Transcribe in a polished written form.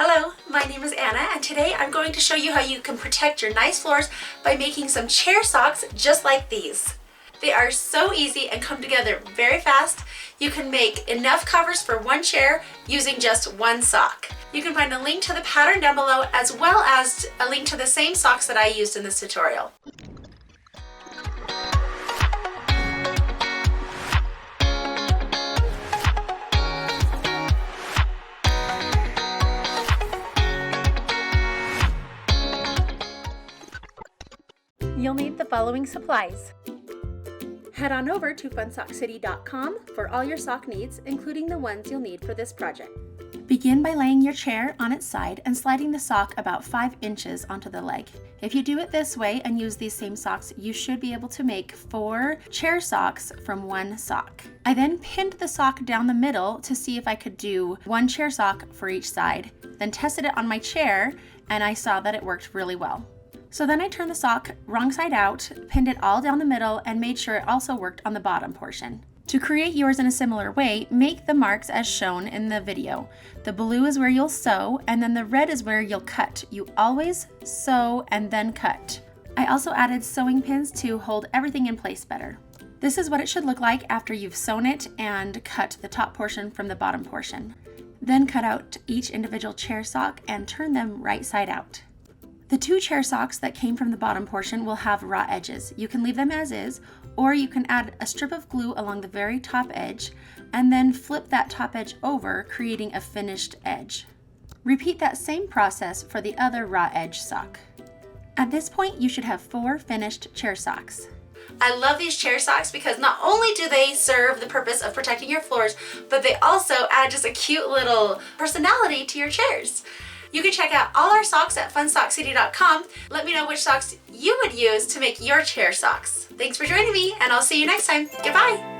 Hello, my name is Anna, and today I'm going to show you how you can protect your nice floors by making some chair socks just like these. They are so easy and come together very fast. You can make enough covers for one chair using just one sock. You can find a link to the pattern down below, as well as a link to the same socks that I used in this tutorial. You'll need the following supplies. Head on over to funsockcity.com for all your sock needs, including the ones you'll need for this project. Begin by laying your chair on its side and sliding the sock about 5 inches onto the leg. If you do it this way and use these same socks, you should be able to make 4 chair socks from one sock. I then pinned the sock down the middle to see if I could do 1 chair sock for each side, then tested it on my chair, and I saw that it worked really well. So then I turned the sock wrong side out, pinned it all down the middle, and made sure it also worked on the bottom portion. To create yours in a similar way, make the marks as shown in the video. The blue is where you'll sew, and then the red is where you'll cut. You always sew and then cut. I also added sewing pins to hold everything in place better. This is what it should look like after you've sewn it and cut the top portion from the bottom portion. Then cut out each individual chair sock and turn them right side out. The 2 chair socks that came from the bottom portion will have raw edges. You can leave them as is, or you can add a strip of glue along the very top edge and then flip that top edge over, creating a finished edge. Repeat that same process for the other raw edge sock. At this point, you should have 4 finished chair socks. I love these chair socks because not only do they serve the purpose of protecting your floors, but they also add just a cute little personality to your chairs. You can check out all our socks at funsockcity.com. Let me know which socks you would use to make your chair socks. Thanks for joining me, and I'll see you next time. Goodbye!